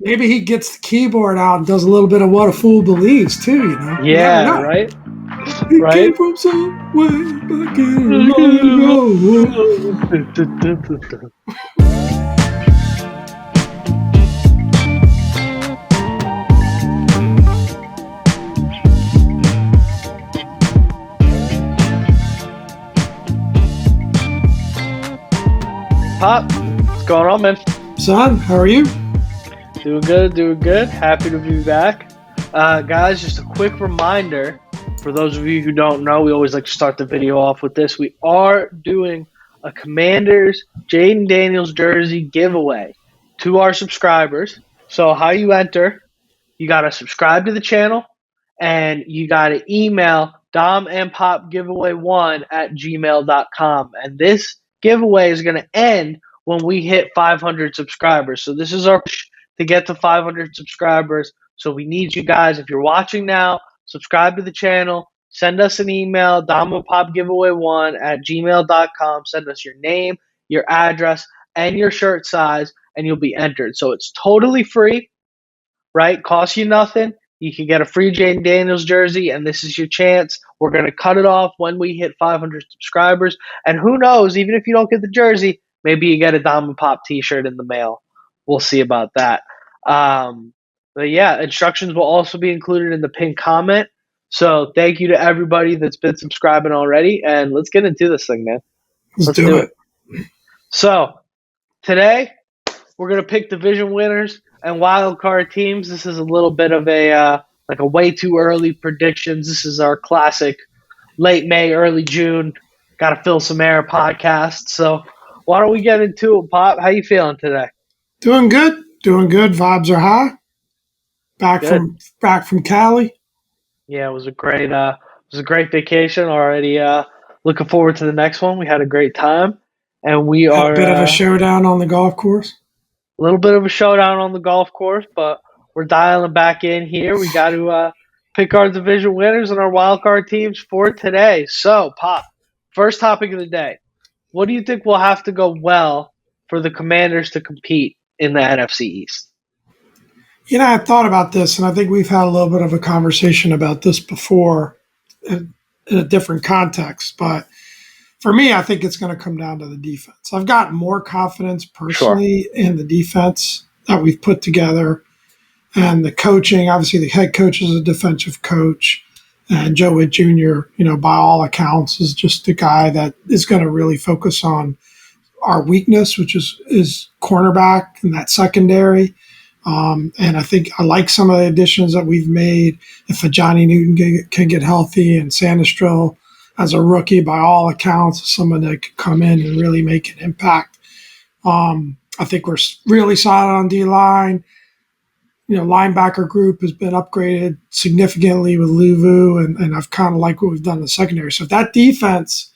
Maybe he gets the keyboard out and does a little bit of What a Fool Believes too. You never Yeah, know. right? He Right? came from somewhere back in a long ago. Pop, what's going on, man? Son, how are you? Doing good, doing good. Happy to be back. Guys, just a quick reminder for those of you who don't know, we always like to start the video off with this. We are doing a Commanders Jaden Daniels jersey giveaway to our subscribers. So, how you enter, you got to subscribe to the channel and you got to email domandpopgiveaway1@gmail.com. And this giveaway is going to end when we hit 500 subscribers. So this is our push to get to 500 subscribers. So we need you guys, if you're watching now, subscribe to the channel, send us an email, domandpopgiveaway1@gmail.com. Send us your name, your address, and your shirt size, and you'll be entered. So it's totally free, right? Costs you nothing. You can get a free Jaden Daniels jersey, and this is your chance. We're going to cut it off when we hit 500 subscribers. And who knows, even if you don't get the jersey, maybe you get a Dom and Pop t-shirt in the mail. We'll see about that. But yeah, instructions will also be included in the pinned comment. So thank you to everybody that's been subscribing already. And let's get into this thing, man. Let's do it. So today, we're going to pick division winners and wild card teams. This is a little bit of a way too early predictions. This is our classic late May, early June. Got to fill some air podcast. So why don't we get into it, Pop? How you feeling today? Doing good. Doing good. Vibes are high. Back from Cali. Yeah, it was a great vacation. Already looking forward to the next one. We had a great time, and we Had are a bit of a showdown on the golf course. a little bit of a showdown on the golf course, but we're dialing back in here. We got to pick our division winners and our wild card teams for today. So, Pop, first topic of the day. What do you think will have to go well for the Commanders to compete in the NFC East? I thought about this, and I think we've had a little bit of a conversation about this before in a different context. But for me, I think it's going to come down to the defense. I've got more confidence personally in the defense that we've put together and the coaching. Obviously, the head coach is a defensive coach, and Joe Witt Jr., by all accounts, is just the guy that is going to really focus on our weakness, which is cornerback and that secondary. And I think I like some of the additions that we've made. If Johnny Newton can get healthy, and Sanistrell as a rookie, by all accounts, someone that could come in and really make an impact. I think we're really solid on D-line. Linebacker group has been upgraded significantly with Luvu, and I've kind of liked what we've done in the secondary. So if that defense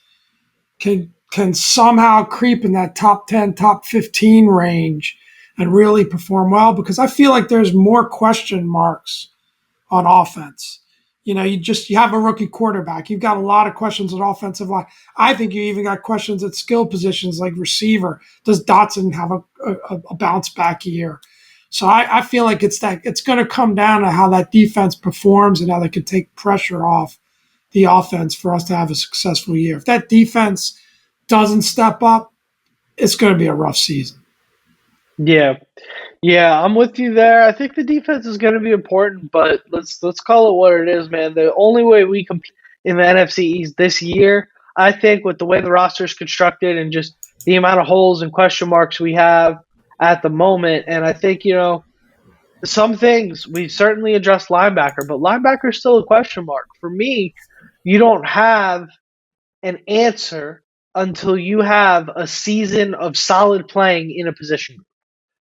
can somehow creep in that top 10, top 15 range and really perform well, because I feel like there's more question marks on offense. You have a rookie quarterback. You've got a lot of questions on offensive line. I think you even got questions at skill positions like receiver. Does Dotson have a bounce back year? So I feel like it's going to come down to how that defense performs and how they can take pressure off the offense for us to have a successful year. If that defense doesn't step up, it's going to be a rough season. Yeah, I'm with you there. I think the defense is going to be important, but let's call it what it is, man. The only way we compete in the NFC East this year, I think, with the way the roster is constructed and just the amount of holes and question marks we have at the moment, and I think some things we certainly addressed linebacker, but linebacker is still a question mark for me. You don't have an answer until you have a season of solid playing in a position group.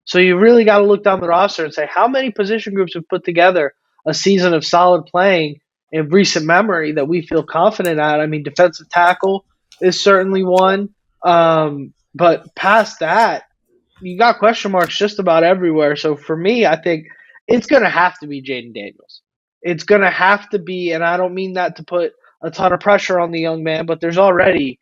So you really got to look down the roster and say, how many position groups have put together a season of solid playing in recent memory that we feel confident at? I mean, defensive tackle is certainly one. But past that, you got question marks just about everywhere. So for me, I think it's going to have to be Jaden Daniels. It's going to have to be, and I don't mean that to put a ton of pressure on the young man, but there's already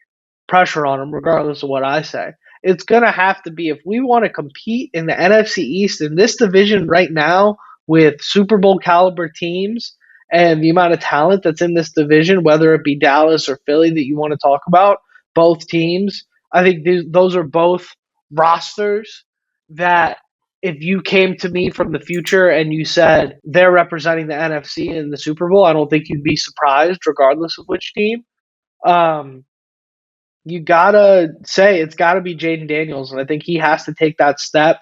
pressure on him regardless of what I say. it's going to have to be if we want to compete in the NFC East in this division right now with Super Bowl caliber teams and the amount of talent that's in this division, whether it be Dallas or Philly that you want to talk about, both teams. I think those are both rosters that if you came to me from the future and you said they're representing the NFC in the Super Bowl, I don't think you'd be surprised, regardless of which team. Um, you gotta say it's got to be Jaden Daniels, and I think he has to take that step,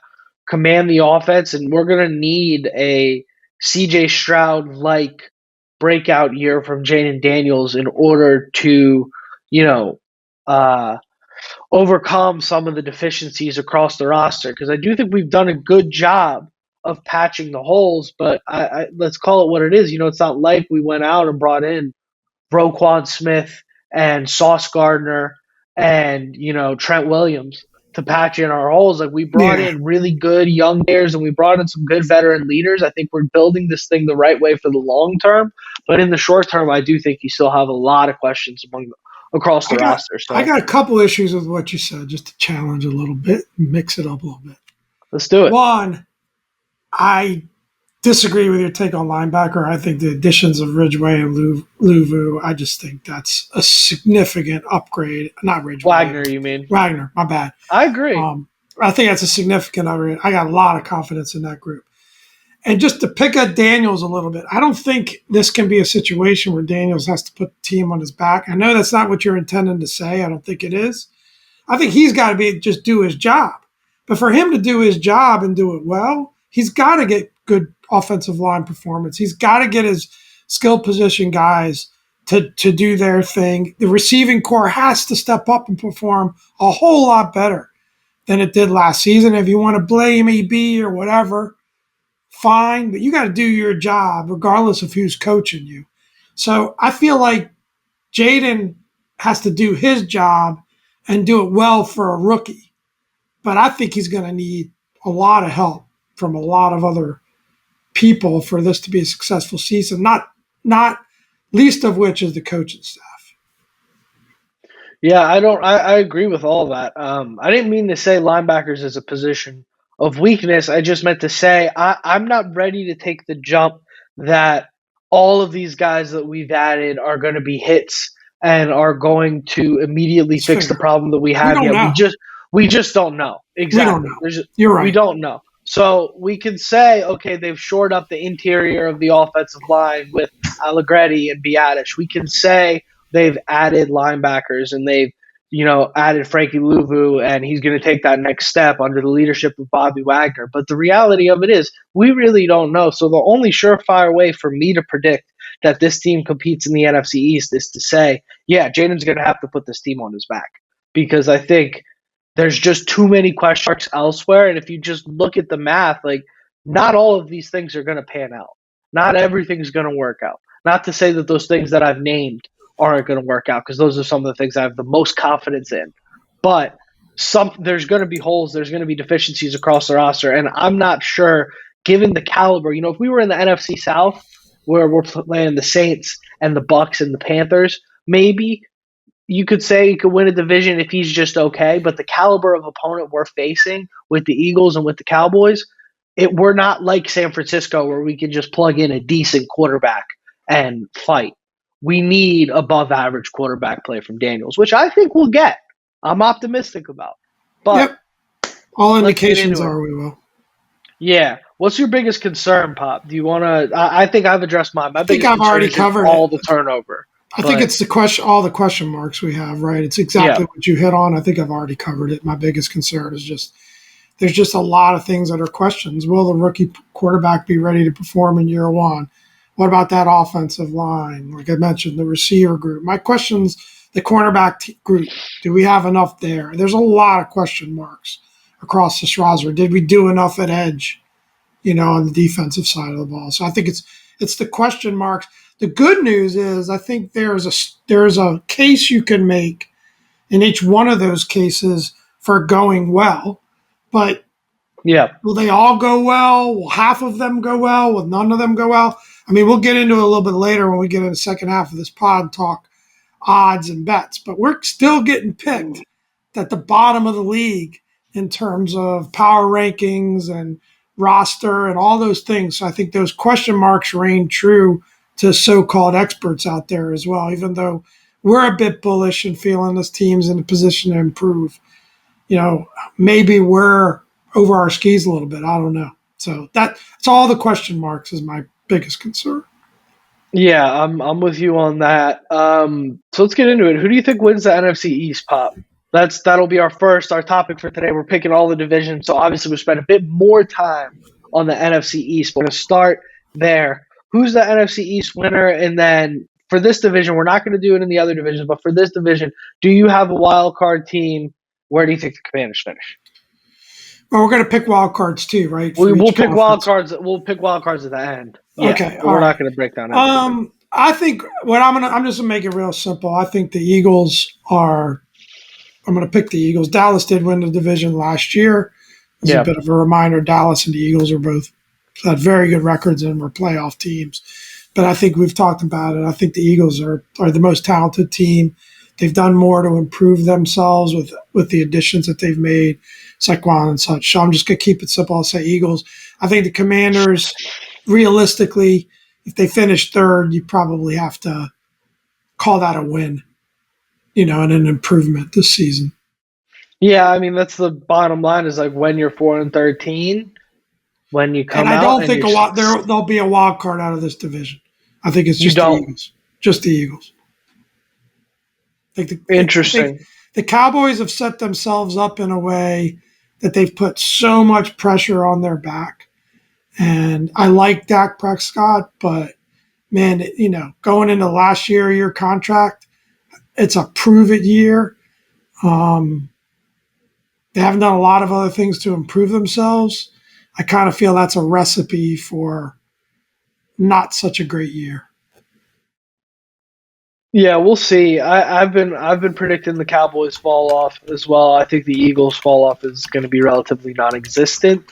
command the offense, and we're gonna need a CJ Stroud like breakout year from Jaden Daniels in order to, you know, uh, overcome some of the deficiencies across the roster. Because I do think we've done a good job of patching the holes, but let's call it what it is. It's not like we went out and brought in Roquan Smith and Sauce Gardner and Trent Williams to patch in our holes. Like we brought Yeah. in really good young players and we brought in some good veteran leaders. I think we're building this thing the right way for the long term, but in the short term, I do think you still have a lot of questions across the roster. I So got a couple issues with what you said, just to challenge a little bit, mix it up a little bit. let's do it. One, I disagree with your take on linebacker. I think the additions of Ridgeway and Luvu, I just think that's a significant upgrade. Not Ridgeway. Wagner, you mean? Wagner, my bad. I agree. I think that's a significant upgrade. I got a lot of confidence in that group. And just to pick at Daniels a little bit, I don't think this can be a situation where Daniels has to put the team on his back. I know that's not what you're intending to say. I don't think it is. I think he's got to just do his job. But for him to do his job and do it well, he's got to get good offensive line performance. He's got to get his skill position guys to do their thing. The receiving core has to step up and perform a whole lot better than it did last season. If you want to blame EB or whatever, fine, but you got to do your job regardless of who's coaching you. So I feel like Jaden has to do his job and do it well for a rookie. But I think he's going to need a lot of help from a lot of other people for this to be a successful season, not least of which is the coaching staff. Yeah, I agree with all that. I didn't mean to say linebackers is a position of weakness. I just meant to say I'm not ready to take the jump that all of these guys that we've added are going to be hits and are going to immediately It's fix fair. the problem that we have don't yet. know. We just don't know. Exactly. We don't know. You're right. We don't know. So we can say, okay, they've shored up the interior of the offensive line with Allegretti and Biadish. We can say they've added linebackers and they've added Frankie Louvu, and he's going to take that next step under the leadership of Bobby Wagner. But the reality of it is we really don't know. So the only surefire way for me to predict that this team competes in the NFC East is to say, yeah, Jaden's going to have to put this team on his back, because I think there's just too many question marks elsewhere. And if you just look at the math, like not all of these things are going to pan out. Not everything's going to work out. Not to say that those things that I've named aren't going to work out, because those are some of the things I have the most confidence in. But there's going to be holes, there's going to be deficiencies across the roster, and I'm not sure, given the caliber. If we were in the NFC South, where we're playing the Saints and the Bucks and the Panthers, maybe you could say he could win a division if he's just okay. But the caliber of opponent we're facing with the Eagles and with the Cowboys, we're not like San Francisco where we can just plug in a decent quarterback and fight. We need above average quarterback play from Daniels, which I think we'll get. I'm optimistic about. But yep. All indications are we will. Yeah. What's your biggest concern, Pop? Do you want to? I think I've addressed mine. I think I've already covered all the turnover. I think it's all the question marks we have, right? It's exactly what you hit on. I think I've already covered it. My biggest concern is there's just a lot of things that are questions. Will the rookie quarterback be ready to perform in year one? What about that offensive line? Like I mentioned, the receiver group. My question's the cornerback group. Do we have enough there? There's a lot of question marks across this roster. Did we do enough at edge, on the defensive side of the ball? So I think it's the question marks. The good news is I think there's a case you can make in each one of those cases for going well, but will they all go well? Will half of them go well? Will none of them go well? I mean, we'll get into it a little bit later when we get in the second half of this pod and talk odds and bets, but we're still getting picked at the bottom of the league in terms of power rankings and roster and all those things. So I think those question marks reign true to so-called experts out there as well, even though we're a bit bullish and feeling this team's in a position to improve. Maybe we're over our skis a little bit. I don't know. So that's all the question marks is my biggest concern. Yeah, I'm with you on that. So let's get into it. Who do you think wins the NFC East, Pop? That'll be our topic for today. We're picking all the divisions, so obviously we spent a bit more time on the NFC East. But we're gonna start there. Who's the NFC East winner? And then for this division, we're not going to do it in the other divisions, but for this division, do you have a wild card team? Where do you think the Commanders finish? Well, we're going to pick wild cards too, right? We'll pick wild cards. We'll pick wild cards at the end. Yeah, okay, we're not going to break down everything. I think I'm just gonna make it real simple. I think the Eagles are. I'm going to pick the Eagles. Dallas did win the division last year. As a bit of a reminder, Dallas and the Eagles are both had very good records and were playoff teams. But I think we've talked about it. I think the Eagles are the most talented team. They've done more to improve themselves with the additions that they've made, Saquon and such. So I'm just going to keep it simple. I'll say Eagles. I think the Commanders, realistically, if they finish third, you probably have to call that a win, and an improvement this season. Yeah, I mean that's the bottom line. Is like when you're 4-13, when you come out. And I don't think there'll be a wild card out of this division. I think it's just the Eagles. Just the Eagles. Interesting. I think the Cowboys have set themselves up in a way that they've put so much pressure on their back. And I like Dak Prescott, but man, going into last year of your contract, it's a prove it year. They haven't done a lot of other things to improve themselves. I kind of feel that's a recipe for not such a great year. Yeah, we'll see. I've been predicting the Cowboys fall off as well. I think the Eagles fall off is going to be relatively non-existent.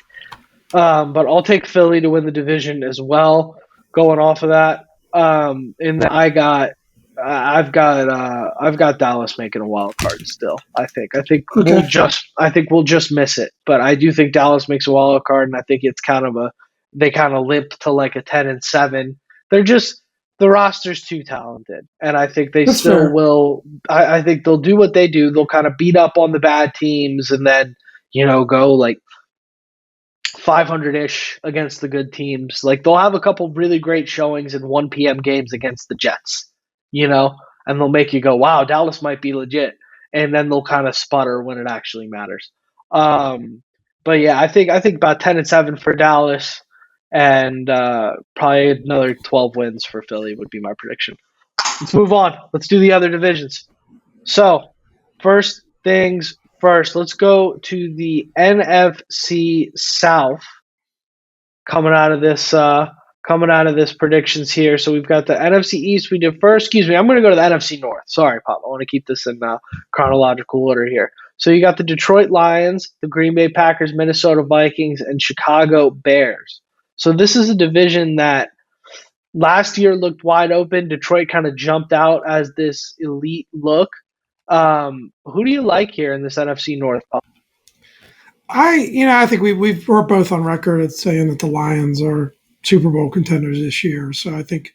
But I'll take Philly to win the division as well. Going off of that, and then I've got Dallas making a wild card still. I think we'll just miss it. But I do think Dallas makes a wild card, and I think it's they kind of limp to like a 10-7. They're just the roster's too talented, and I think they will. I think they'll do what they do. They'll kind of beat up on the bad teams, and then go like 500-ish against the good teams. Like they'll have a couple really great showings in 1 p.m. games against the Jets, and they'll make you go, "Wow, Dallas might be legit," and then they'll kind of sputter when it actually matters. But yeah, I think about 10-7 for Dallas, and probably another 12 wins for Philly would be my prediction. Let's move on. Let's do the other divisions. So, first things first, let's go to the NFC South. Coming out of this predictions here. So we've got the NFC East we did first. Excuse me, I'm going to go to the NFC North. Sorry, Pop. I want to keep this in chronological order here. So you got the Detroit Lions, the Green Bay Packers, Minnesota Vikings, and Chicago Bears. So this is a division that last year looked wide open. Detroit kind of jumped out as this elite look. Who do you like here in this NFC North? I think we're both on record at saying that the Lions are Super Bowl contenders this year. So I think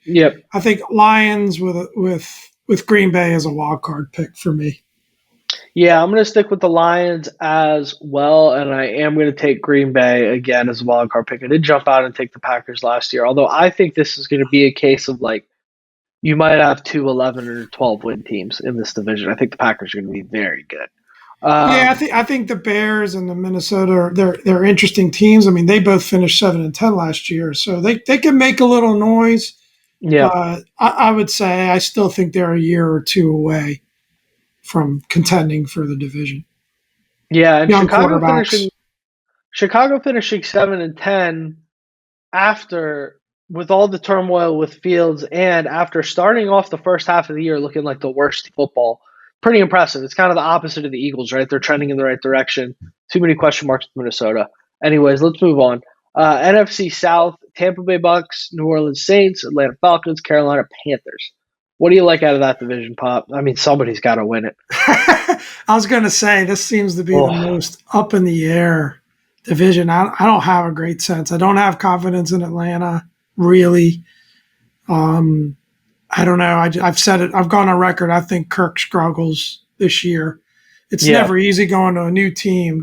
Lions with Green Bay as a wild card pick for me. Yeah, I'm going to stick with the Lions as well, and I am going to take Green Bay again as a wild card pick. I did jump out and take the Packers last year, although I think this is going to be a case of like you might have 2 11 or 12 win teams in this division. I think the Packers are going to be very good. I think the Bears and the Minnesota they're interesting teams. I mean, they both finished 7-10 last year, so they can make a little noise. Yeah, I would say I still think they're a year or two away from contending for the division. Yeah, and Chicago finishing 7-10 after with all the turmoil with Fields and after starting off the first half of the year looking like the worst football. Pretty impressive. It's kind of the opposite of the Eagles, right? They're trending in the right direction. Too many question marks with Minnesota. Anyways, let's move on. NFC South, Tampa Bay Bucks, New Orleans Saints, Atlanta Falcons, Carolina Panthers. What do you like out of that division, Pop? I mean, somebody's got to win it. I was going to say this seems to be the Oh, most up in the air division. I don't have a great sense. I don't have confidence in Atlanta, really. Um, I don't know. I've said it. I've gone on record. I think Kirk struggles this year. It's yeah, never easy going to a new team,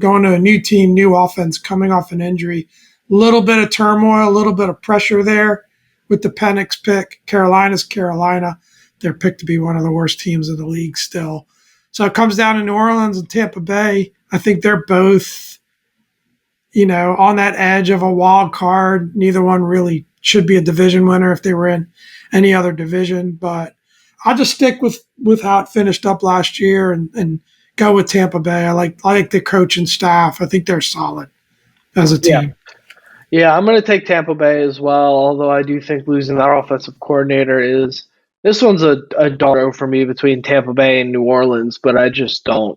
new offense, coming off an injury. A little bit of turmoil, a little bit of pressure there with the Penix pick. Carolina's Carolina. They're picked to be one of the worst teams in the league still. So it comes down to New Orleans and Tampa Bay. I think they're both, on that edge of a wild card. Neither one really should be a division winner if they were in any other division. But I'll just stick with how it finished up last year and go with Tampa Bay. I like the coach and staff. I think they're solid as a yeah. team. Yeah, I'm going to take Tampa Bay as well, although I do think losing that offensive coordinator is – this one's a dark for me between Tampa Bay and New Orleans, but I don't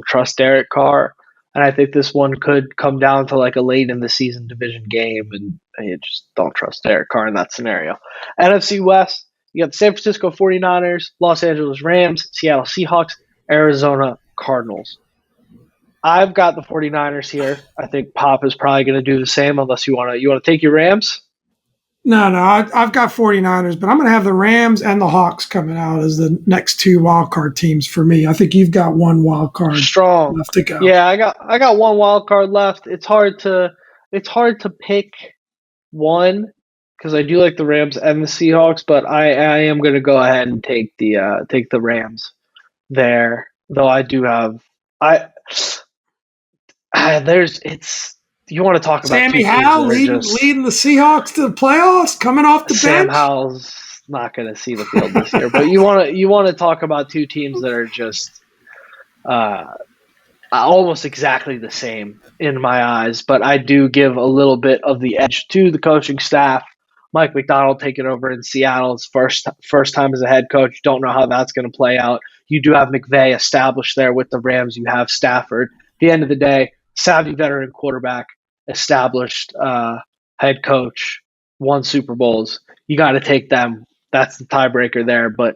trust Derek Carr. And I think this one could come down to like a late in the season division game, and I just don't trust Derek Carr in that scenario. NFC West, you got the San Francisco 49ers, Los Angeles Rams, Seattle Seahawks, Arizona Cardinals. I've got the 49ers here. I think Pop is probably going to do the same unless you want to take your Rams. No, I've got 49ers, but I'm going to have the Rams and the Hawks coming out as the next two wild card teams for me. I think you've got one wild card Strong. left to go. Yeah, I got one wild card left. It's hard to pick one because I do like the Rams and the Seahawks, but I am going to go ahead and take the Rams there. Though I do have there's it's you want to talk about two Sammy teams Howell that are just leading the Seahawks to the playoffs, coming off the Sam bench. Howell's not going to see the field this year, but you want to talk about two teams that are just almost exactly the same in my eyes. But I do give a little bit of the edge to the coaching staff. Mike McDonald taking over in Seattle's first time as a head coach. Don't know how that's going to play out. You do have McVay established there with the Rams. You have Stafford. At the end of the day, savvy veteran quarterback, established head coach, won Super Bowls. You got to take them. That's the tiebreaker there. But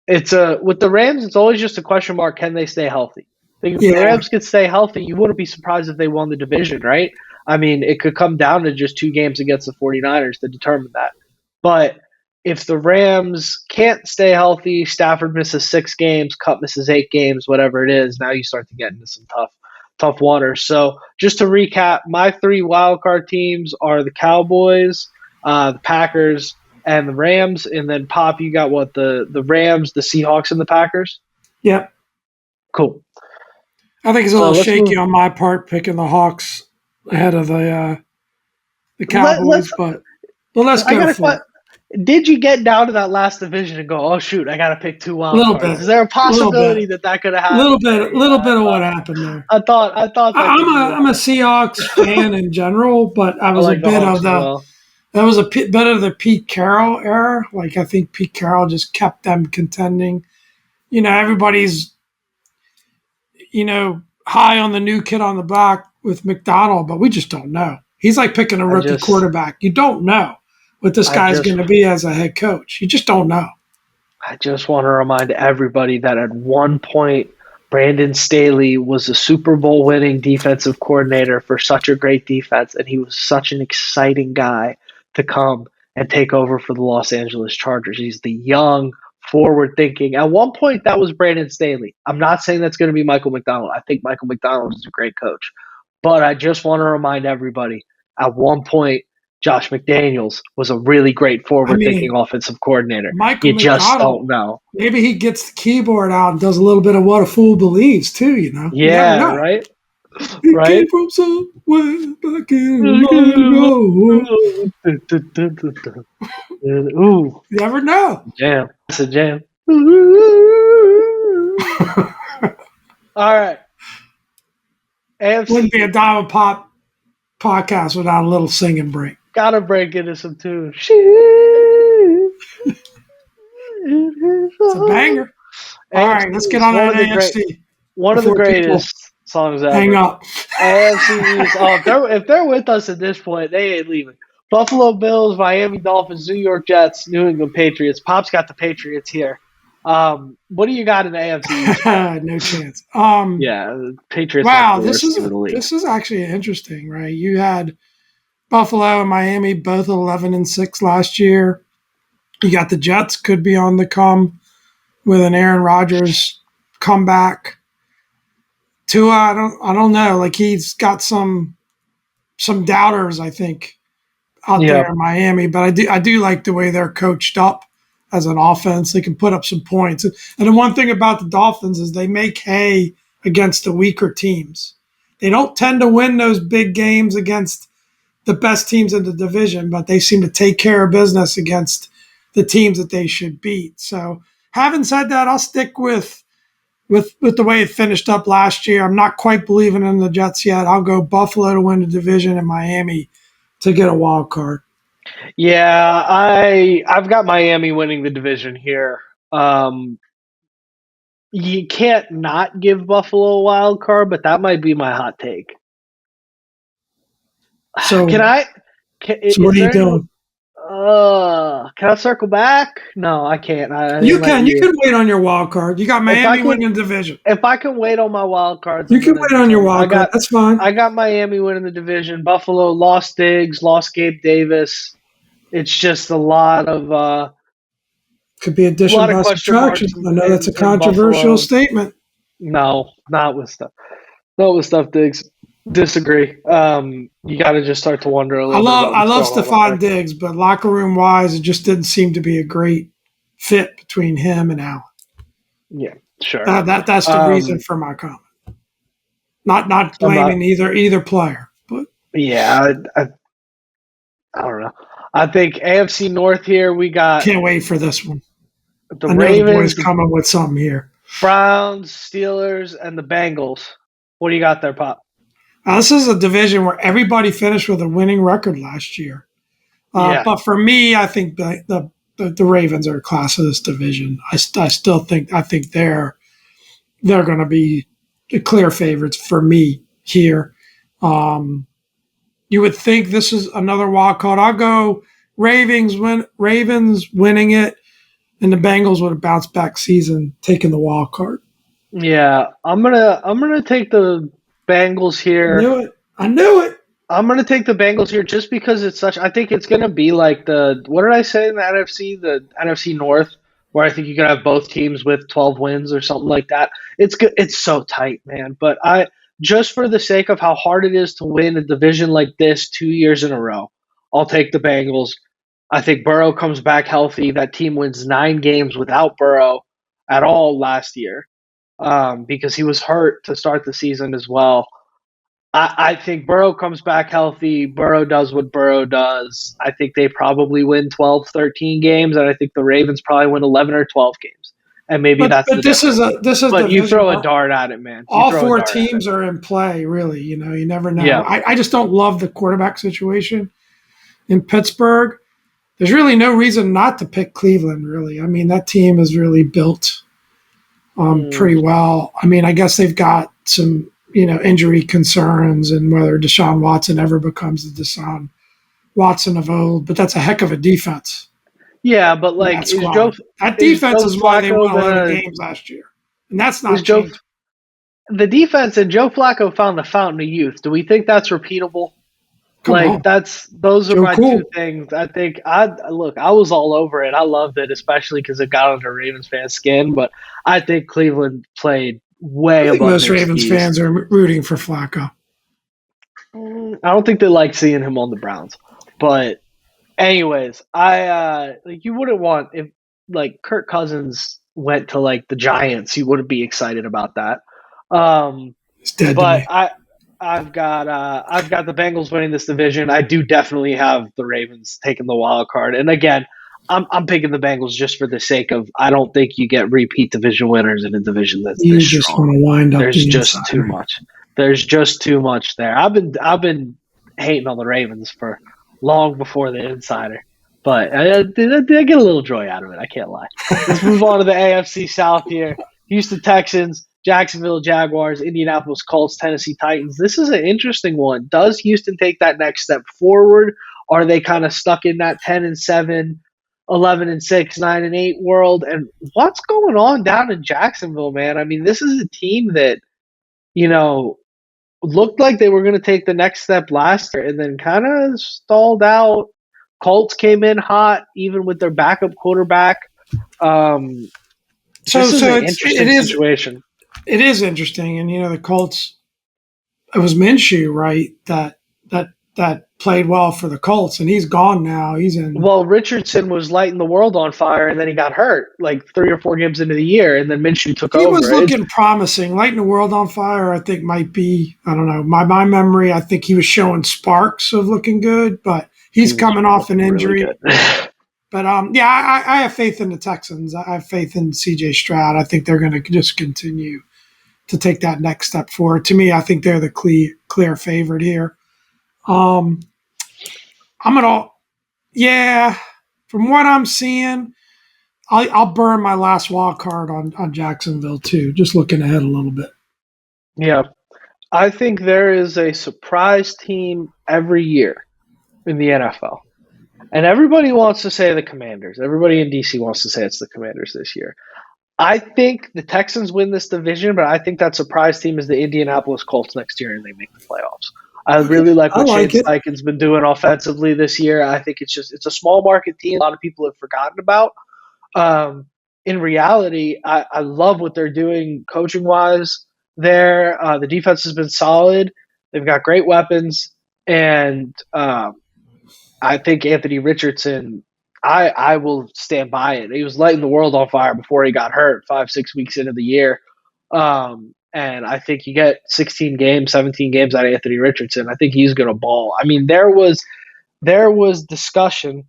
it's with the Rams, it's always just a question mark. Can they stay healthy? If the Rams could stay healthy, you wouldn't be surprised if they won the division, right? I mean, it could come down to just 2 games against the 49ers to determine that. But if the Rams can't stay healthy, Stafford misses 6 games, Kupp misses 8 games, whatever it is, now you start to get into some tough waters. So just to recap, my 3 wildcard teams are the Cowboys, the Packers, and the Rams. And then, Pop, you got what? The Rams, the Seahawks, and the Packers? Yep. Cool. I think it's a little shaky on my part picking the Hawks ahead of the Cowboys, but let's go for it. Did you get down to that last division and go, oh shoot, I got to pick 2 wild cards? Bit, is there a possibility that could have happened? Little bit of what happened there. I thought. I'm a Seahawks fan in general, but I was a bit of the. That was a bit of the Pete Carroll era. Like I think Pete Carroll just kept them contending. Everybody's high on the new kid on the block with McDonald, but we just don't know. He's like picking a rookie quarterback. You don't know what this guy's going to be as a head coach. You just don't know. I just want to remind everybody that at one point, Brandon Staley was a Super Bowl winning defensive coordinator for such a great defense, and he was such an exciting guy to come and take over for the Los Angeles Chargers. He's the young, forward-thinking. At one point, that was Brandon Staley. I'm not saying that's going to be Michael McDonald. I think Michael McDonald is a great coach. But I just want to remind everybody, at one point, Josh McDaniels was a really great forward-thinking offensive coordinator. You just don't know. Maybe he gets the keyboard out and does a little bit of what a fool believes, too, Yeah, right? He came from somewhere back in Ooh. You never know. Jam. It's a jam. All right. AFC. Wouldn't be a Diamond Pop podcast without a little singing break. Gotta break into some tunes. It's a banger. All right, let's get on to AFC. One of the greatest songs ever. Hang up. AFC East. If they're with us at this point, they ain't leaving. Buffalo Bills, Miami Dolphins, New York Jets, New England Patriots. Pop's got the Patriots here. What do you got in the AFC East, man? No chance. Yeah, the Patriots might be Wow, the worst team in the league. this is actually interesting, right? You had Buffalo and Miami both 11-6 last year. You got the Jets could be on the come with an Aaron Rodgers comeback. Tua, I don't know. Like he's got some doubters, I think, out Yeah, there in Miami. But I do like the way they're coached up as an offense. They can put up some points. And the one thing about the Dolphins is they make hay against the weaker teams. They don't tend to win those big games against the best teams in the division, but they seem to take care of business against the teams that they should beat. So, having said that, I'll stick with the way it finished up last year. I'm not quite believing in the Jets yet. I'll go Buffalo to win the division and Miami to get a wild card. yeah. I've got Miami winning the division here. You can't not give Buffalo a wild card, but that might be my hot take. Can So, I? so what Is are you there any? doing? Can I circle back? No, I can't. I You didn't let can. You you. can wait on your wild card. You got If I Miami can, winning the division. if I can wait on my wild cards, You I'm can gonna wait do on your so. wild card. That's fine. I got Miami winning the division. Buffalo lost Diggs, lost Gabe Davis. It's just Could be a addition lot of by question subtraction. marks I know that's a in controversial Buffalo. statement. No, not with stuff. Diggs. Disagree. You got to just start to wonder a little bit about I what's love going on up Stephon there. Diggs, but locker room wise, it just didn't seem to be a great fit between him and Allen. Yeah, sure. That's the reason for my comment. Not I'm not. blaming either player, but Yeah, I don't know. I think AFC North here. We got can't wait for this one. the I know the boys Ravens, the coming with something here. Browns, Steelers, and the Bengals. What do you got there, Pop? This is a division where everybody finished with a winning record last year. Yeah, But for me, I think the Ravens are a class of this division. I still think they're going to be the clear favorites for me here. Um, you would think this is another wild card. I'll go Ravens winning it, and the Bengals with a bounce back season taking the wild card. yeah. I'm gonna take the Bengals here. Knew it. I knew it. I'm gonna take the Bengals here just because it's such. I think it's gonna be like the what did I say in the NFC? The NFC North, where I think you're gonna have both teams with 12 wins or something like that. It's good. It's so tight, man. But I just for the sake of how hard it is to win a division like this 2 years in a row, I'll take the Bengals. I think Burrow comes back healthy. That team wins 9 games without Burrow at all last year because he was hurt to start the season as well. I think Burrow comes back healthy. Burrow does what Burrow does. I think they probably win 12, 13 games, and I think the Ravens probably win 11 or 12 games. And maybe that's But the difference. this is But you division. throw a dart at it, man. You All throw a four dart at it. teams are in play, really. You never know. Yeah. I just don't love the quarterback situation in Pittsburgh. There's really no reason not to pick Cleveland, really. I mean, that team is really built pretty well. I mean, I guess they've got some, injury concerns and whether Deshaun Watson ever becomes the Deshaun Watson of old, but that's a heck of a defense. Yeah, but like, That squad. That defense is why they won 11 gonna games last year. And that's is not Joe changing. the defense and Joe Flacco found the fountain of youth? Do we think that's repeatable? Come Like on. those are Joe my two Cool. things. I think I was all over it. I loved it, especially because it got under Ravens fans' skin. But I think Cleveland played way I think above most their Ravens skis. fans are rooting for Flacco. I don't think they like seeing him on the Browns. But anyways, I like you wouldn't want if like Kirk Cousins went to like the Giants, you wouldn't be excited about that. It's dead to But me. I've got the Bengals winning this division. I do definitely have the Ravens taking the wild card. And again, I'm picking the Bengals just for the sake of I don't think you get repeat division winners in a division that's this You just strong. want to wind up There's the just too insider. much. There's just too much there. I've been hating on the Ravens for long before the insider. But I get a little joy out of it. I can't lie. Let's move on to the AFC South here. Houston Texans, Jacksonville Jaguars, Indianapolis Colts, Tennessee Titans. This is an interesting one. Does Houston take that next step forward, Are they kind of stuck in that 10-7, 11-6, 9-8 world? And what's going on down in Jacksonville, man? I mean, this is a team that, you know, looked like they were going to take the next step last year and then kind of stalled out. Colts came in hot, even with their backup quarterback. This is an interesting situation. It is interesting, and the Colts. It was Minshew, right? That played well for the Colts, and he's gone now. He's in. Well, Richardson was lighting the world on fire, and then he got hurt like 3 or 4 games into the year, and then Minshew took He over. was looking promising. Lighting the world on fire, I think, might be. I don't know. My memory, I think he was showing sparks of looking good, but he's coming off an injury. Really but yeah, I have faith in the Texans. I have faith in C.J. Stroud. I think they're going to just continue to take that next step forward. To me, I think they're the clear favorite here. I'm gonna, yeah. From what I'm seeing, I'll burn my last wild card on Jacksonville too. Just looking ahead a little bit. Yeah, I think there is a surprise team every year in the NFL, and everybody wants to say the Commanders. Everybody in DC wants to say it's the Commanders this year. I think the Texans win this division, but I think that surprise team is the Indianapolis Colts next year, and they make the playoffs. I really like what Shane Steichen's been doing offensively this year. I think it's a small market team a lot of people have forgotten about. In reality, I love what they're doing coaching-wise there. The defense has been solid. They've got great weapons, and I think Anthony Richardson, I will stand by it. He was lighting the world on fire before he got hurt 5-6 weeks into the year. And I think you get 16 games, 17 games out of Anthony Richardson. I think he's going to ball. I mean, there was discussion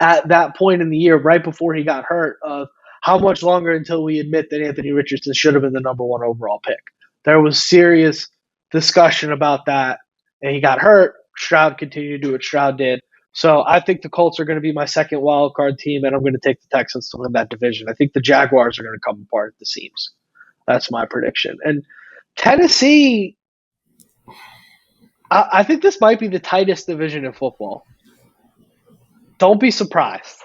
at that point in the year, right before he got hurt, of how much longer until we admit that Anthony Richardson should have been the number 1 overall pick. There was serious discussion about that, and he got hurt. Stroud continued to do what Stroud did. So I think the Colts are going to be my second wild card team, and I'm going to take the Texans to win that division. I think the Jaguars are going to come apart at the seams. That's my prediction. And Tennessee, I think this might be the tightest division in football. Don't be surprised.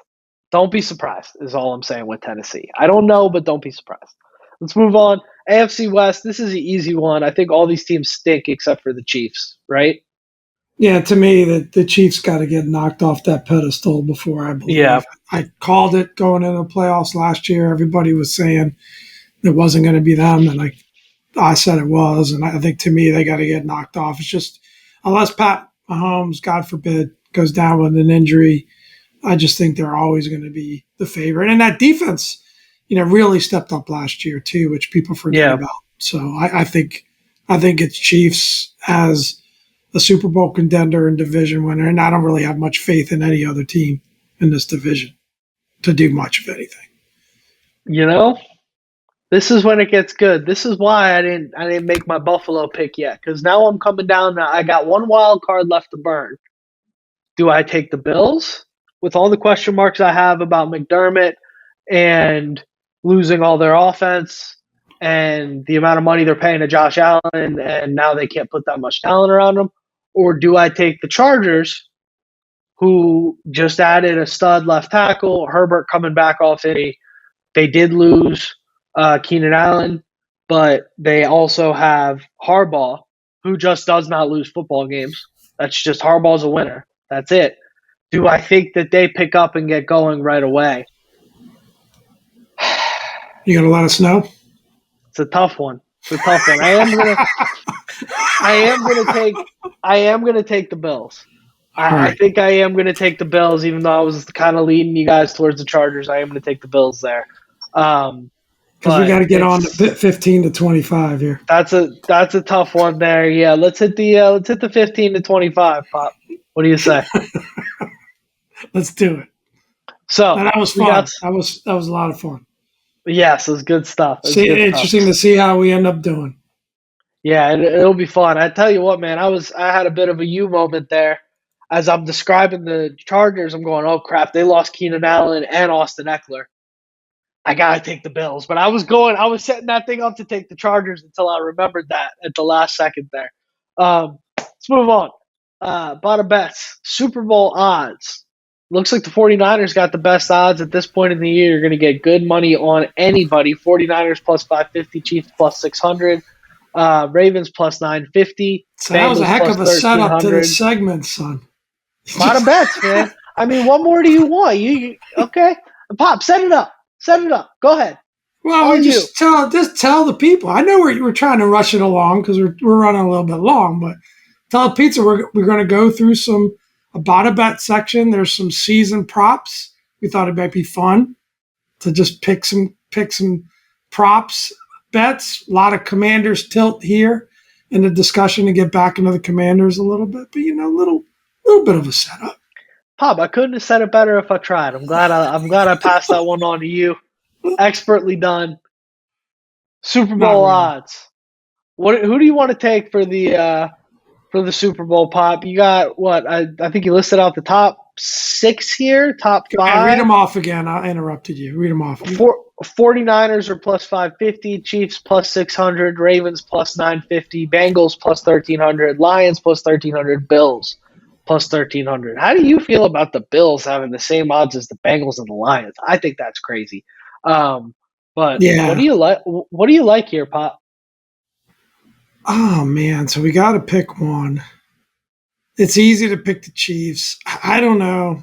Don't be surprised is all I'm saying with Tennessee. I don't know, but don't be surprised. Let's move on. AFC West, this is an easy one. I think all these teams stink except for the Chiefs, right? Yeah, to me, the Chiefs got to get knocked off that pedestal before I believe. Yeah. I called it going into the playoffs last year. Everybody was saying it wasn't going to be them, and I said it was. And I think, to me, they got to get knocked off. It's just, unless Pat Mahomes, God forbid, goes down with an injury, I just think they're always going to be the favorite. And that defense, really stepped up last year too, which people forget about. So I think it's Chiefs as a Super Bowl contender and division winner, and I don't really have much faith in any other team in this division to do much of anything. This is when it gets good. This is why I didn't make my Buffalo pick yet, because now I'm coming down. I got one wild card left to burn. Do I take the Bills with all the question marks I have about McDermott and losing all their offense and the amount of money they're paying to Josh Allen, and now they can't put that much talent around him? Or do I take the Chargers, who just added a stud left tackle, Herbert coming back off injury? They did lose Keenan Allen, but they also have Harbaugh, who just does not lose football games. That's just Harbaugh's a winner. That's it. Do I think that they pick up and get going right away? You gonna let us know? It's a tough one. I am gonna take the Bills. I think I am gonna take the Bills, even though I was kind of leading you guys towards the Chargers. I am gonna take the Bills there. Because we got to get on to 15 to 25 here. That's a tough one there. Yeah, let's hit the 15 to 25, Pop. What do you say? Let's do it. So that was fun. That was a lot of fun. Yes, it was good stuff. Interesting to see how we end up doing. Yeah, it'll be fun. I tell you what, man, I had a bit of a you moment there. As I'm describing the Chargers, I'm going, oh crap, they lost Keenan Allen and Austin Eckler. I gotta take the Bills. But I was setting that thing up to take the Chargers until I remembered that at the last second there. Let's move on. Bada Bets, Super Bowl odds. Looks like the 49ers got the best odds at this point in the year. You're going to get good money on anybody. 49ers plus 550, Chiefs plus 600, Ravens plus 950, So that was a Bengals heck plus of a setup to 1300. this segment, son. Bada Bets, man. I mean, what more do you want? You okay? Pop, set it up. Set it up. Go ahead. Well, All we you. just tell the people. I know we're trying to rush it along because we're running a little bit long, but tell the pizza we're going to go through a Bada Bet section. There's some season props. We thought it might be fun to just pick some props bets. A lot of Commanders tilt here in the discussion to get back into the Commanders a little bit, but little bit of a setup. Pop, I couldn't have said it better if I tried. I'm glad I passed that one on to you. Expertly done. Super Bowl odds. Who do you want to take for the Super Bowl, Pop? You got what? I think you listed out the top 6 here, top 5. Read them off again. I interrupted you. Read them off. 49ers are plus 550, Chiefs plus 600, Ravens plus 950, Bengals plus 1300, Lions plus 1300, Bills plus 1300. How do you feel about the Bills having the same odds as the Bengals and the Lions? I think that's crazy. But yeah. What do you like? What do you like here, Pop? Oh man, so we got to pick one. It's easy to pick the Chiefs. I don't know.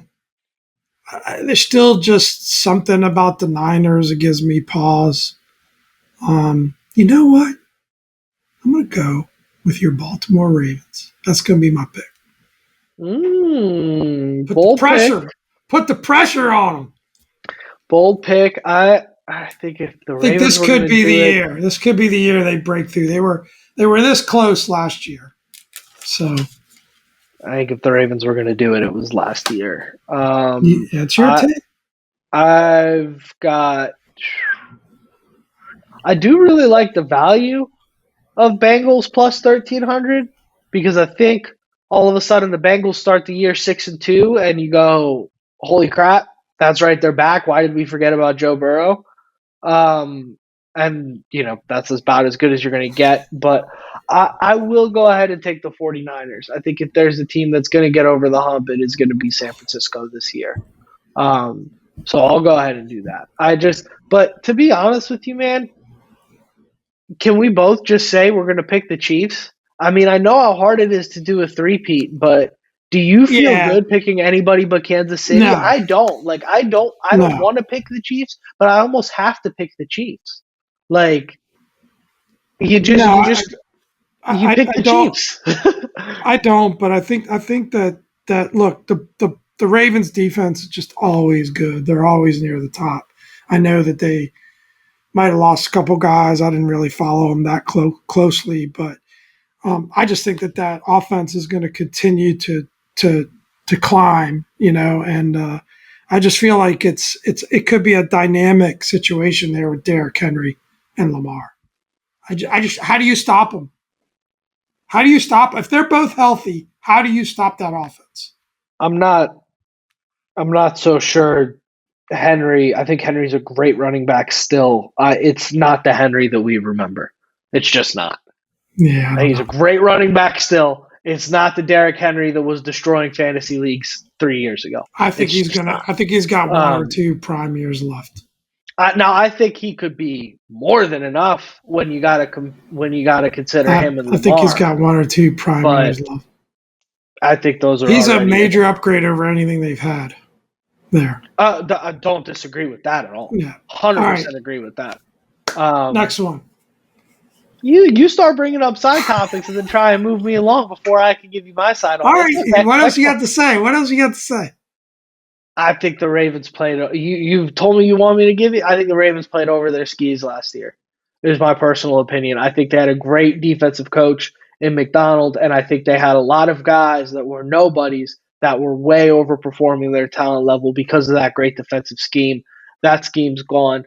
There's still just something about the Niners that gives me pause. You know what? I'm going to go with your Baltimore Ravens. That's going to be my pick. Put the pressure on them. Bold pick. I think if the Ravens this could be the year. This could be the year they break through. They were this close last year. So I think if the Ravens were going to do it, it was last year. It's your take. I do really like the value of Bengals plus 1300 because I think all of a sudden the Bengals start the year 6-2 and you go, holy crap, that's right, they're back. Why did we forget about Joe Burrow? And that's about as good as you're going to get. But I will go ahead and take the 49ers. I think if there's a team that's going to get over the hump, it is going to be San Francisco this year. So I'll go ahead and do that. But to be honest with you, man, can we both just say we're going to pick the Chiefs? I mean, I know how hard it is to do a three-peat, but do you feel good picking anybody but Kansas City? No. I don't. I don't want to pick the Chiefs, but I almost have to pick the Chiefs. You pick the Chiefs. I don't, but I think that look, the Ravens defense is just always good. They're always near the top. I know that they might have lost a couple guys. I didn't really follow them that closely, but I just think that offense is going to continue to climb, and I just feel like it could be a dynamic situation there with Derrick Henry and Lamar. How do you stop them? How do you stop if they're both healthy? How do you stop that offense? I'm not so sure. I think Henry's a great running back still. It's not the Henry that we remember. It's just not. Yeah, he's a great running back still. It's not the Derrick Henry that was destroying fantasy leagues 3 years ago. I think he's got 1 or 2 prime years left. Now I think he could be more than enough when you gotta consider him and Lamar. I think he's got 1 or 2 prime years left. I think those are. He's a major upgrade over anything they've had there. I don't disagree with that at all. Yeah, 100% agree with that. Next one. You start bringing up side topics and then try and move me along before I can give you my side on it. All right, okay. What else you got to say? I think the Ravens played. You've told me you want me to give you. I think the Ravens played over their skis last year. It is my personal opinion. I think they had a great defensive coach in McDonald, and I think they had a lot of guys that were nobodies that were way overperforming their talent level because of that great defensive scheme. That scheme's gone.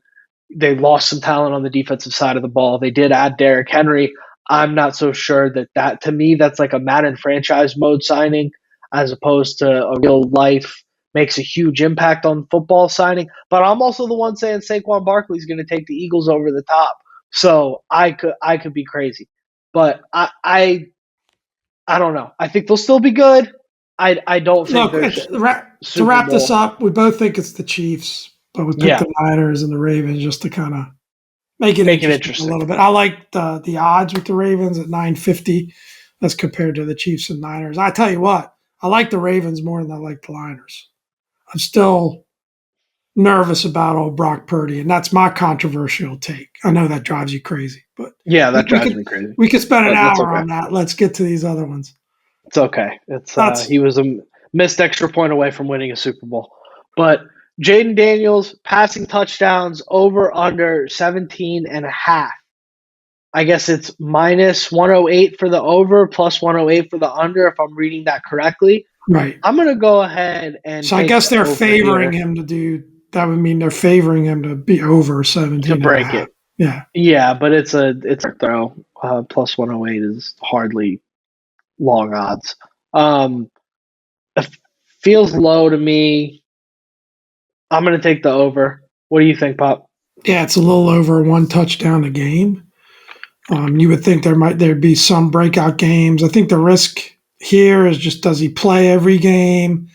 They lost some talent on the defensive side of the ball. They did add Derrick Henry. I'm not so sure that to me, that's like a Madden franchise mode signing as opposed to a real life makes a huge impact on football signing. But I'm also the one saying Saquon Barkley is going to take the Eagles over the top. So I could be crazy. But I I don't know. I think they'll still be good. I don't think Look, they're to Super wrap this Bowl. up, we both think it's the Chiefs, but we picked Yeah, the Niners and the Ravens just to kind of make it make it interesting a interesting. little bit. I like the odds with the Ravens at 950 as compared to the Chiefs and Niners. I tell you what, I like the Ravens more than I like the Niners. I'm still nervous about old Brock Purdy, and that's my controversial take. I know that drives you crazy, but Yeah, we, that we drives could me crazy, we could spend an but that's hour okay. on that. Let's get to these other ones. It's okay. It's That's he was a missed extra point away from winning a Super Bowl. But Jaden Daniels passing touchdowns over under 17 and a half. I guess it's minus 108 for the over, plus 108 for the under, if I'm reading that correctly. right. I'm going to go ahead and So I take guess the they're over favoring here him to do that. Would mean they're favoring him to be over to 17 and a break half. it. Yeah. Yeah, but it's a throw. Plus 108 is hardly long odds. It feels low to me. I'm going to take the over. What do you think, Pop? Yeah, it's a little over one touchdown a game. You would think there'd be some breakout games. I think the risk here is just does he play every game?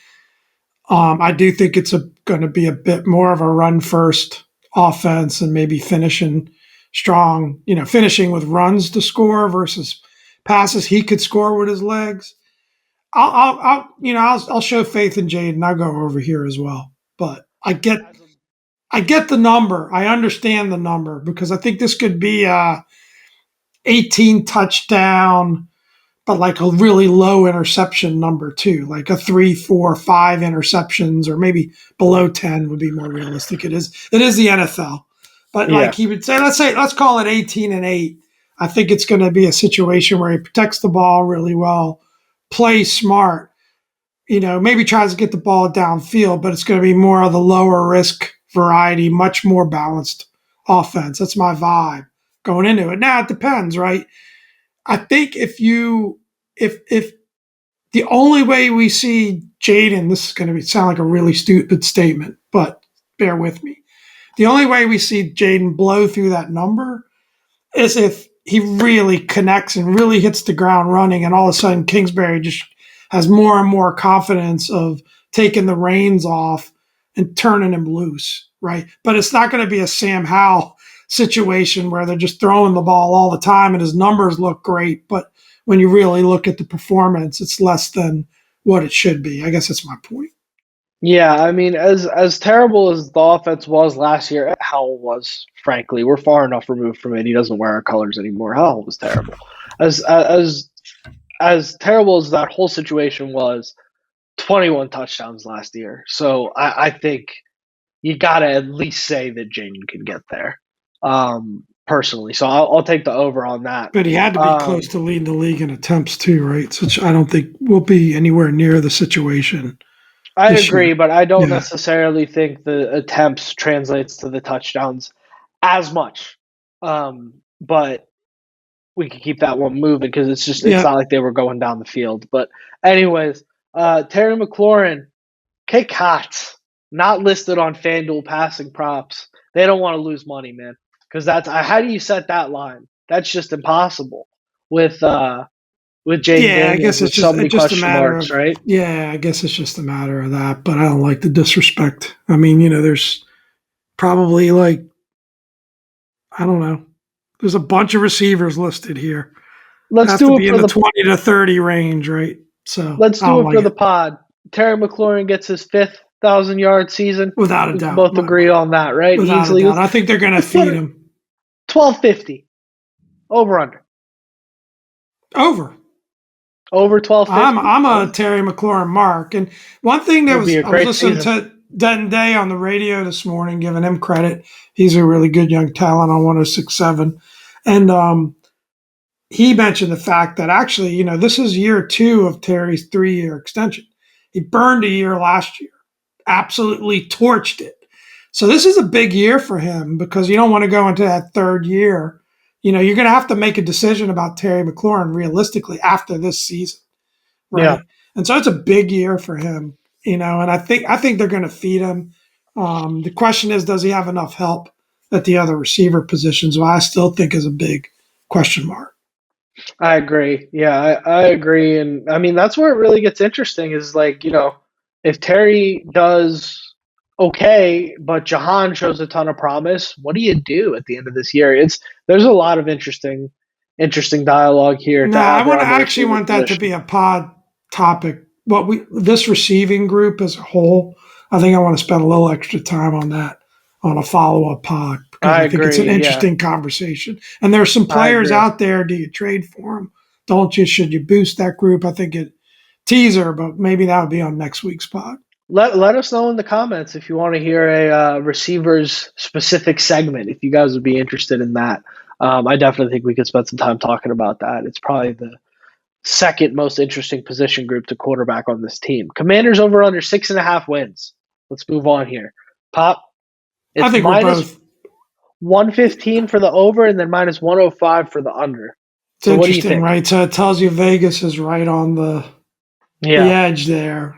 I do think it's going to be a bit more of a run first offense and maybe finishing strong, finishing with runs to score versus passes he could score with his legs. I'll show faith in Jade and I'll go over here as well. But I get the number. I understand the number because I think this could be a 18 touchdown, but like a really low interception number too, like a 3, 4, 5 interceptions, or maybe below 10 would be more realistic. It is the NFL, but like Yeah. he would say, let's call it 18 and 8. I think it's going to be a situation where he protects the ball really well, plays smart, maybe tries to get the ball downfield, but it's going to be more of the lower risk variety, much more balanced offense. That's my vibe going into it. Now it depends, right? I think if the only way we see Jaden, this is going to sound like a really stupid statement, but bear with me. The only way we see Jaden blow through that number is if he really connects and really hits the ground running, and all of a sudden Kingsbury just has more and more confidence of taking the reins off and turning him loose, right? But it's not going to be a Sam Howell situation where they're just throwing the ball all the time and his numbers look great, but when you really look at the performance, it's less than what it should be. I guess that's my point. Yeah, I mean, as terrible as the offense was last year, Howell was, frankly, we're far enough removed from it. He doesn't wear our colors anymore. Howell was terrible. As terrible as that whole situation was, 21 touchdowns last year. So I think you got to at least say that Jaden can get there, personally. So I'll take the over on that. But he had to be close Um, to leading the league in attempts too, right? Which I don't think will be anywhere near the situation I this year. agree, but I don't Yeah. necessarily think the attempts translates to the touchdowns as much. But we can keep that one moving because it's Yeah. not like they were going down the field. But anyways, Terry McLaurin, K Cots, not listed on FanDuel passing props. They don't want to lose money, man. Because that's how do you set that line? That's just impossible with Jaden Yeah, I Daniels guess with so many it's just a question matter marks, of right? yeah, I guess it's just a matter of that. But I don't like the disrespect. I mean, there's probably like I don't know. There's a bunch of receivers listed here. It Let's has to do it be in for the the 20 to 30 range, right? So Let's I do don't it like for the it. pod. Terry McLaurin gets his fifth 1,000 yard season. Without a We can doubt. both agree on that, right? Without a Easily. doubt. I think they're gonna Let's put feed it him. 1250 over under Over. over 1250. I'm a Terry McLaurin mark. And one thing that It'll be was a I was great listening season. to Denton Day on the radio this morning, giving him credit. He's a really good young talent on 106.7. And he mentioned the fact that actually, this is year 2 of Terry's 3-year extension. He burned a year last year, absolutely torched it. So this is a big year for him because you don't want to go into that third year. You're going to have to make a decision about Terry McLaurin realistically after this season, Yeah. right? And so it's a big year for him, and I think they're going to feed him. The question is, does he have enough help at the other receiver positions? Well, I still think is a big question mark. I agree. Yeah, I agree. And I mean, that's where it really gets interesting is like, if Terry does okay, but Jahan shows a ton of promise, what do you do at the end of this year? There's a lot of interesting dialogue here No, to I have want to around the actually receiver want that to position. be a pod topic. This receiving group as a whole, I think I want to spend a little extra time on that on a follow up pod because I I think it's an agree. Yeah, interesting conversation. And there's some I players agree. out there. Do you trade for them? Don't you? Should you boost that group? I think it teaser, but maybe that'll be on next week's pod. Let us know in the comments if you want to hear a receivers specific segment. If you guys would be interested in that, I definitely think we could spend some time talking about that. It's probably the second most interesting position group to quarterback on this team. Commanders over under 6.5 wins. Let's move on here. Pop, I it's think we're minus both. 115 for the over and then minus 105 for the under. It's So what do you interesting, think? right? So it tells you Vegas is right on the Yeah, edge there.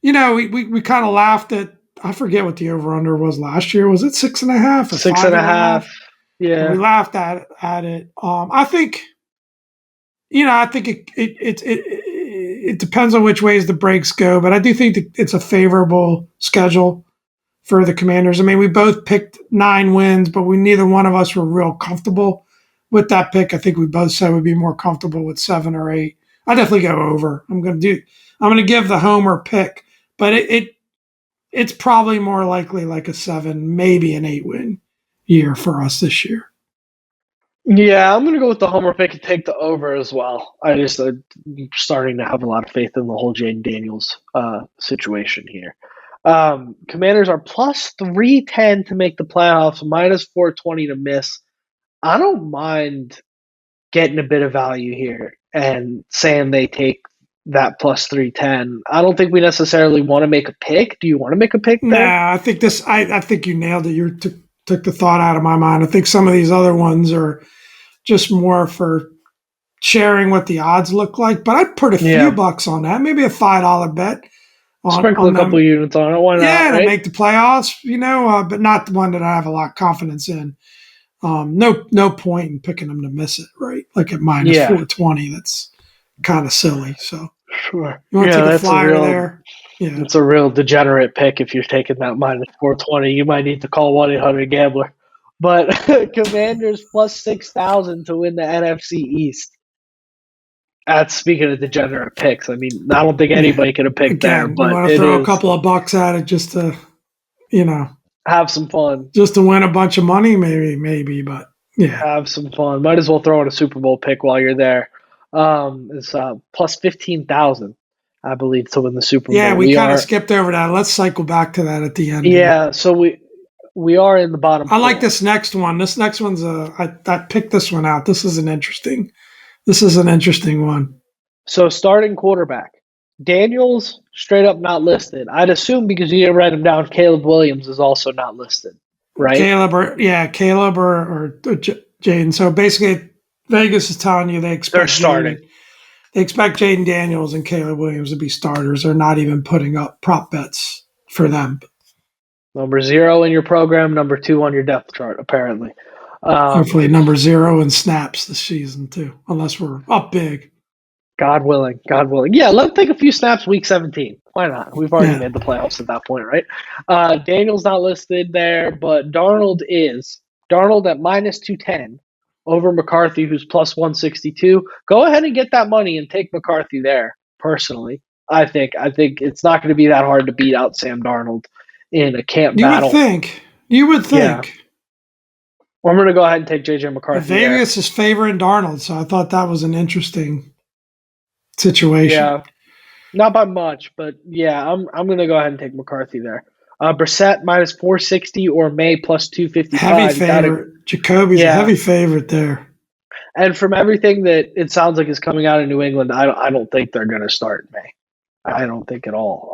We kind of laughed at, I forget what the over under was last year. Was it 6.5 or six five and a and a half? half. And we Yeah, laughed at it. I think it depends on which ways the breaks go, but I do think that it's a favorable schedule for the Commanders. I mean, we both picked 9 wins, but neither one of us were real comfortable with that pick. I think we both said we'd be more comfortable with 7 or 8. I definitely go over. I'm gonna give the homer pick, but it's probably more likely like a 7, maybe an 8 win year for us this year. yeah. I'm gonna go with the homer pick and take the over as well. I'm starting to have a lot of faith in the whole Jaden Daniels situation here. Commanders are plus 310 to make the playoffs, minus 420 to miss. I don't mind getting a bit of value here and saying they take that plus 310. I don't think we necessarily want to make a pick. Do you want to make a pick there? Nah, I think this. I think you nailed it. You took the thought out of my mind. I think some of these other ones are just more for sharing what the odds look like. But I'd put a few Yeah. bucks on that, maybe a $5 bet Sprinkle on a couple them. units on it. Why not, Yeah, to right? make the playoffs. But not the one that I have a lot of confidence in. No point in picking them to miss it, right? Like at minus Yeah. 420. That's kind of silly. So Sure. you want to Yeah, take a flyer there? Yeah. that's a real degenerate pick if you're taking that minus 420. You might need to call 1-800 gambler. But Commanders plus 6,000 to win the NFC East. That's speaking of degenerate picks. I mean, I don't think Yeah. anybody could have picked there, Again, you but want to it throw a is. couple of bucks at it just to, you know, Have some fun. just to win a bunch of money, maybe. But yeah, Have some fun. Might as well throw in a Super Bowl pick while you're there. It's plus 15,000, I believe, to win the Super yeah, Bowl. we We kind of are, skipped over that. Let's cycle back to that at the end here. yeah. So we are in the bottom I like four. this next one. This next one's I picked this one out. This is an interesting. This is an interesting one. So starting quarterback, Daniels straight up not listed. I'd assume because you didn't write him down, Caleb Williams is also not listed, right? Caleb or Jaden. So basically, Vegas is telling you They're starting. They expect Jaden Daniels and Caleb Williams to be starters. They're not even putting up prop bets for them. Number 0 in your program, number 2 on your depth chart, apparently. Hopefully, number 0 in snaps this season too, unless we're up big. God willing, God willing. Yeah, let's take a few snaps week 17. Why not? We've already Yeah, made the playoffs at that point, right? Daniel's not listed there, but Darnold is. Darnold at minus 210 over McCarthy, who's plus 162. Go ahead and get that money and take McCarthy there, personally. I think it's not going to be that hard to beat out Sam Darnold in a camp you would battle. think. You would Yeah. think. Well, I'm going to go ahead and take JJ McCarthy there. Vegas is favoring Darnold, so I thought that was an interesting situation. Yeah. Not by much, but yeah, I'm gonna go ahead and take McCarthy there. Brissett minus 460 or May plus Heavy 255. You got to, favorite. Jacoby's a yeah. heavy favorite there. And from everything that it sounds like is coming out of New England, I don't think they're gonna start in May. I don't think at all.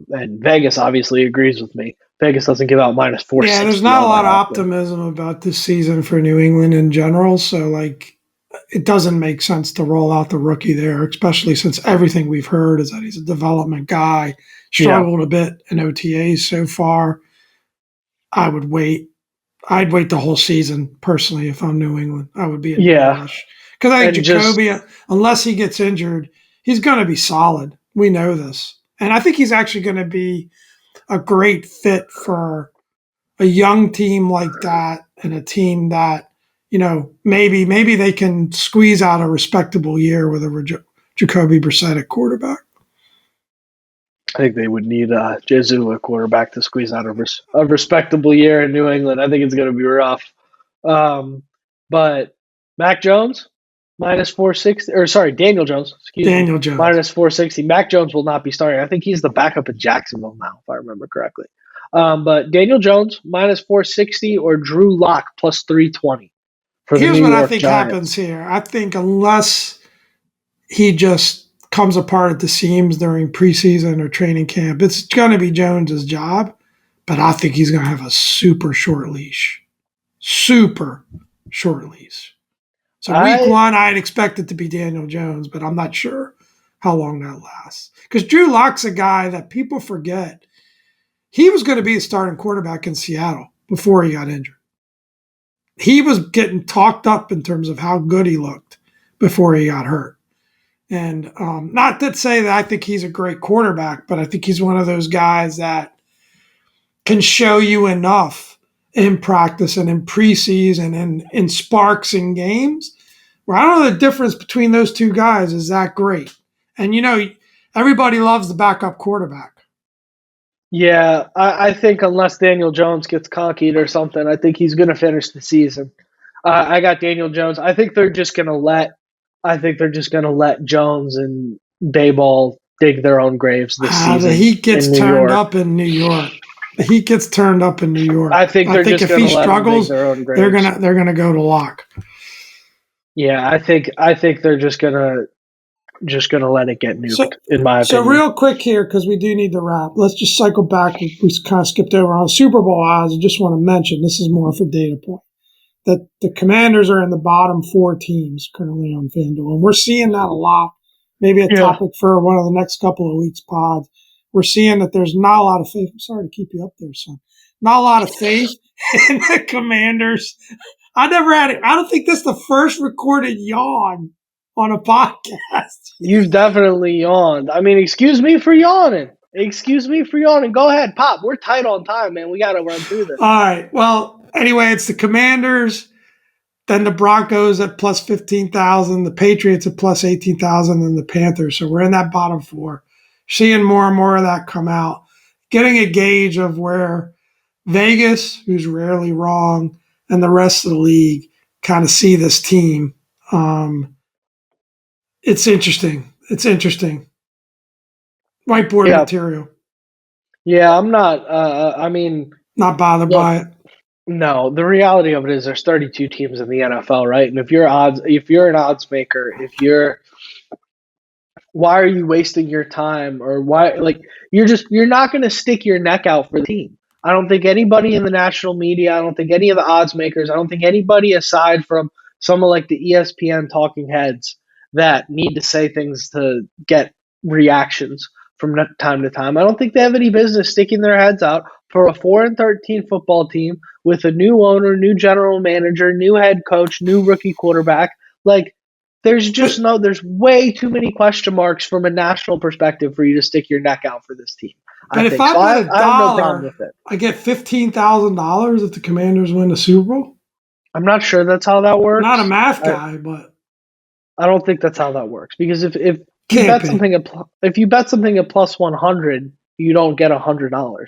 And Vegas obviously agrees with me. Vegas doesn't give out minus Yeah, there's 460 not a all lot that of often. optimism about this season for New England in general. So, it doesn't make sense to roll out the rookie there, especially since everything we've heard is that he's a development guy. Yeah, Struggled a bit in OTAs so far. I would wait. I'd wait the whole season personally if I'm New England. I would be in no yeah, rush Because I think and just Jacoby, unless he gets injured, he's going to be solid. We know this. And I think he's actually going to be a great fit for a young team like that and a team that, maybe they can squeeze out a respectable year with a Jacoby Brissett at quarterback. I think they would need Jesu, a quarterback, to squeeze out a respectable year in New England. I think it's going to be rough. But Mac Jones, minus 460, or sorry, Daniel Jones, Daniel Jones. minus 460. Mac Jones will not be starting. I think he's the backup in Jacksonville now, if I remember correctly. But Daniel Jones, minus 460, or Drew Lock, plus 320 for the Here's New what York I think Giants. happens here. I think unless he just comes apart at the seams during preseason or training camp, it's going to be Jones's job, but I think he's going to have a super short leash. Super short leash. So week one, I'd expect it to be Daniel Jones, but I'm not sure how long that lasts. Because Drew Lock's a guy that people forget. He was going to be the starting quarterback in Seattle before he got injured. He was getting talked up in terms of how good he looked before he got hurt. And not to say that I think he's a great quarterback, but I think he's one of those guys that can show you enough in practice and in preseason and in sparks in games where I don't know the difference between those two guys is that great. And, everybody loves the backup quarterback. Yeah, I think unless Daniel Jones gets conkied or something, I think he's going to finish the season. I got Daniel Jones. I think they're just going to let Jones and Dayball dig their own graves this season. The heat gets turned up in New York. The heat gets turned up in New York. I think if he struggles, they're gonna go to Lock. Yeah, I think they're just gonna let it get nuked, in my opinion. So real quick here, because we do need to wrap. Let's just cycle back. We kind of skipped over on Super Bowl odds. I just want to mention, this is more for data point, that the Commanders are in the bottom 4 teams currently on FanDuel. And we're seeing that a lot. Maybe a topic for one of the next couple of weeks' pods. We're seeing that there's not a lot of faith. I'm sorry to keep you up there, son. Not a lot of faith in the Commanders. I never had it. I don't think this is the first recorded yawn on a podcast. You've definitely yawned. I mean, excuse me for yawning. Go ahead, Pop. We're tight on time, man. We got to run through this. All right. Well, anyway, it's the Commanders, then the Broncos at plus 15,000, the Patriots at plus 18,000, and the Panthers. So we're in that bottom 4. Seeing more and more of that come out. Getting a gauge of where Vegas, who's rarely wrong, and the rest of the league kind of see this team. It's interesting. Whiteboard material. Yeah, I'm not. Not bothered by it. No, the reality of it is there's 32 teams in the NFL, right? And if you're an odds maker, why are you wasting your time, or why? You're not going to stick your neck out for the team. I don't think anybody in the national media, I don't think any of the odds makers, I don't think anybody aside from someone like the ESPN talking heads that need to say things to get reactions from time to time. I don't think they have any business sticking their heads out for a 4-13 football team with a new owner, new general manager, new head coach, new rookie quarterback. There's way too many question marks from a national perspective for you to stick your neck out for this team. But if I have no problem with it. I get $15,000 if the Commanders win the Super Bowl. I'm not sure that's how that works. I'm not a math guy, but I don't think that's how that works, because if you bet something at plus 100, you don't get $100.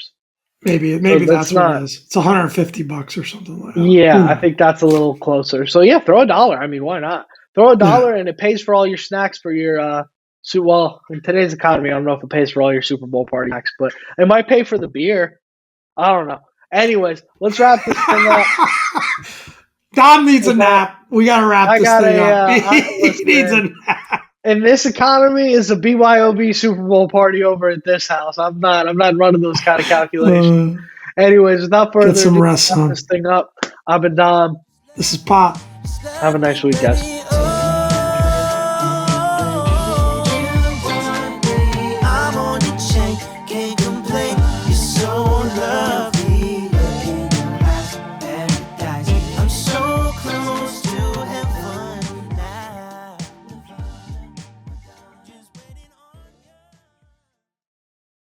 Maybe that's what it is. It's $150 or something like that. Yeah, I think that's a little closer. So yeah, throw $1. I mean, why not? Throw $1 and it pays for all your snacks for your well, in today's economy, I don't know if it pays for all your Super Bowl party snacks, but it might pay for the beer. I don't know. Anyways, let's wrap this thing up. Dom needs a nap. We got to wrap this thing up. He needs a nap. In this economy, is a BYOB Super Bowl party over at this house. I'm not running those kind of calculations. Anyways, without further ado, wrap this thing up. I've been Dom. This is Pop. Have a nice week, guys.